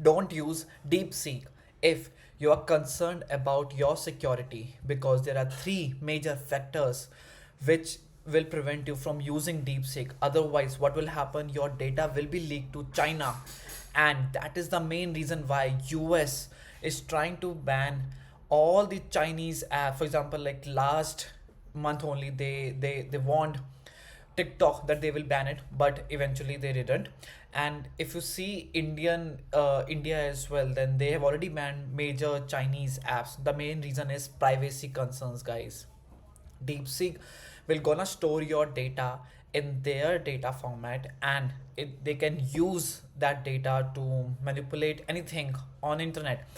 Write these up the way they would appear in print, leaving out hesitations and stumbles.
Don't use Deepseek if you are concerned about your security, because there are three major factors which will prevent you from using Deepseek. Otherwise, what will happen? Your data will be leaked to China, and that is the main reason why US is trying to ban all the Chinese apps. For example, like last month only, they warned TikTok that they will ban it, but eventually they didn't. And if you see India as well, then they have already banned major Chinese apps. The main reason is privacy concerns, guys. DeepSeek will gonna store your data in their data format, and they can use that data to manipulate anything on internet.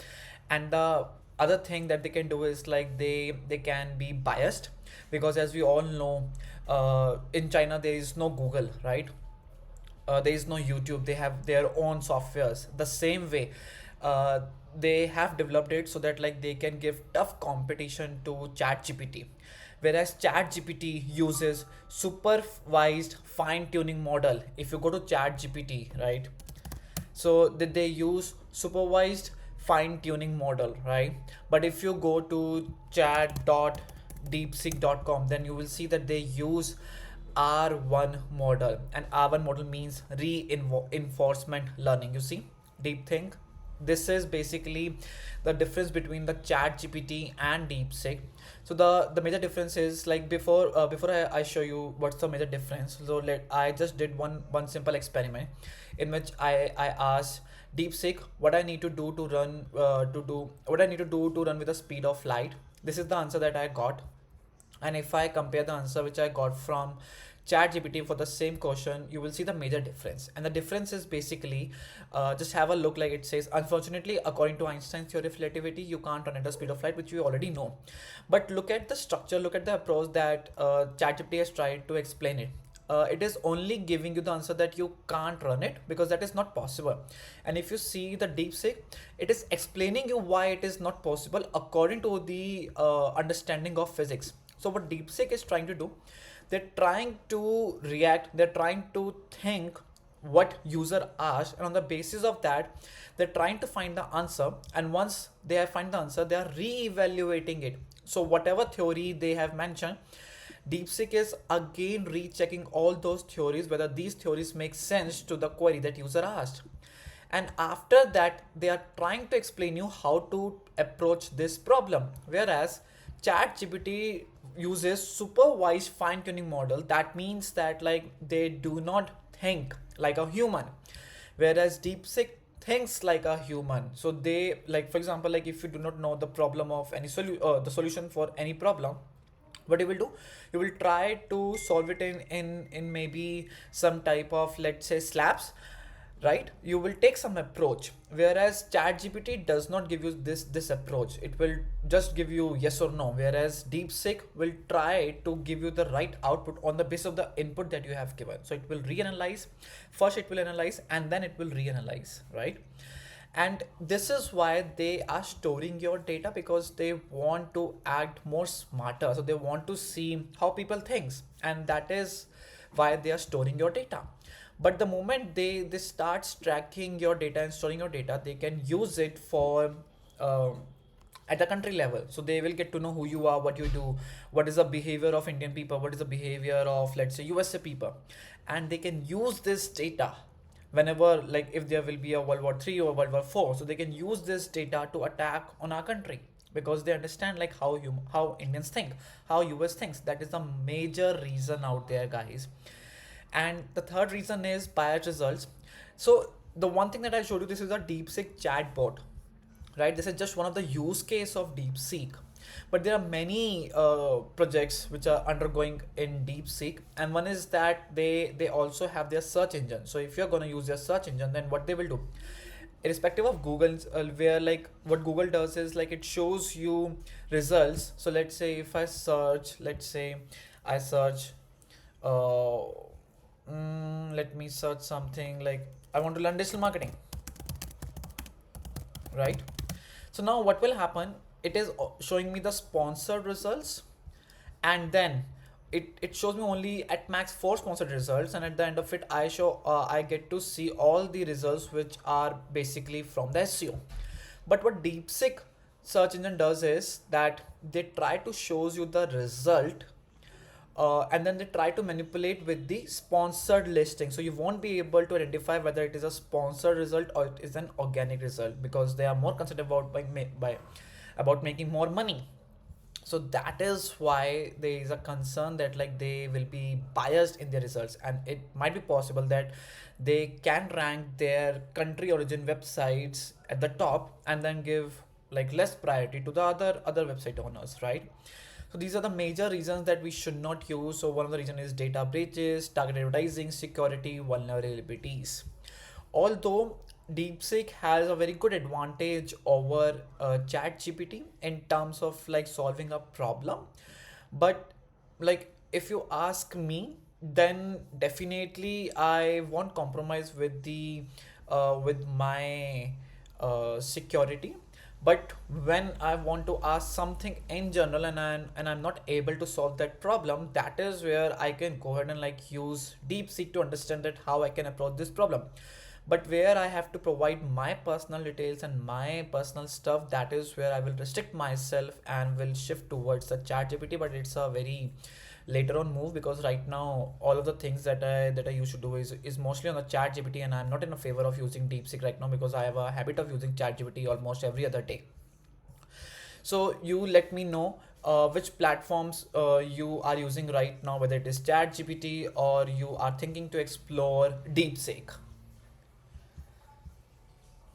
And the other thing that they can do is like they can be biased, because as we all know, in China there is no Google, right? There is no YouTube. They have their own softwares. The same way, uh, they have developed it so that like they can give tough competition to ChatGPT, whereas ChatGPT uses supervised fine tuning model. If you go to ChatGPT, right, so that they use supervised fine tuning model, right? But if you go to chat.deepseek.com, then you will see that they use R1 model, and R1 model means reinforcement learning. You see, deep think. This is basically the difference between the chat gpt and deepseek. So the major difference is like before I show you what's the major difference. So I just did one simple experiment in which I asked deepseek what I need to do to run to do what I need to do to run with the speed of light. This is the answer that I got. And if I compare the answer which I got from ChatGPT for the same question, you will see the major difference. And the difference is basically, just have a look. Like it says, unfortunately, according to Einstein's theory of relativity, you can't run at the speed of light, which we already know. But look at the structure, look at the approach that ChatGPT has tried to explain it. It is only giving you the answer that you can't run it, because that is not possible. And if you see the DeepSeek, it is explaining you why it is not possible according to the understanding of physics. So what DeepSeek is trying to do, they're trying to react, they're trying to think what user asked, and on the basis of that, they're trying to find the answer. And once they have find the answer, they are re-evaluating it. So whatever theory they have mentioned, DeepSeek is again rechecking all those theories, whether these theories make sense to the query that user asked. And after that, they are trying to explain you how to approach this problem. Whereas ChatGPT uses supervised fine-tuning model. That means that like they do not think like a human, whereas DeepSeek thinks like a human. So they, like for example, like if you do not know the problem of any the solution for any problem, what you will do, you will try to solve it in maybe some type of, let's say, slabs, right? You will take some approach, whereas ChatGPT does not give you this approach. It will just give you yes or no, whereas DeepSeek will try to give you the right output on the basis of the input that you have given. So it will reanalyze. First it will analyze, and then it will reanalyze, right? And this is why they are storing your data, because they want to act more smarter. So they want to see how people thinks, and that is why they are storing your data. But the moment they start tracking your data and storing your data, they can use it for at the country level. So they will get to know who you are, what you do, what is the behavior of Indian people, what is the behavior of, let's say, USA people. And they can use this data whenever, like if there will be a World War III or World War IV, so they can use this data to attack on our country, because they understand like how Indians think, how US thinks. That is the major reason out there, guys. And the third reason is biased results. So the one thing that I showed you, this is a DeepSeek chatbot, right? This is just one of the use case of DeepSeek, but there are many projects which are undergoing in DeepSeek. And one is that they also have their search engine. So if you're going to use their search engine, then what they will do, irrespective of Google's, where like what Google does is like it shows you results. So let's say if I search, let's say I search uh, let me search something like I want to learn digital marketing, right? So now what will happen, it is showing me the sponsored results, and then it shows me only at max four sponsored results, and at the end of it I get to see all the results which are basically from the SEO. But what DeepSeek search engine does is that they try to shows you the result, and then they try to manipulate with the sponsored listing, so you won't be able to identify whether it is a sponsored result or it is an organic result, because they are more concerned about about making more money. So that is why there is a concern that like they will be biased in their results, and it might be possible that they can rank their country origin websites at the top and then give like less priority to the other website owners, right? So these are the major reasons that we should not use. So one of the reason is data breaches, targeted advertising, security vulnerabilities. Although DeepSeek has a very good advantage over ChatGPT in terms of like solving a problem, but like if you ask me, then definitely I won't compromise with the with my security. But when I want to ask something in general and I'm not able to solve that problem, that is where I can go ahead and like use DeepSeek to understand that how I can approach this problem. But where I have to provide my personal details and my personal stuff, that is where I will restrict myself and will shift towards the chat gpt. But it's a very later on move, because right now all of the things that I used to do is mostly on the chat gpt, and I'm not in a favor of using DeepSeek right now because I have a habit of using chat gpt almost every other day. So you let me know which platforms you are using right now, whether it is chat gpt or you are thinking to explore DeepSeek.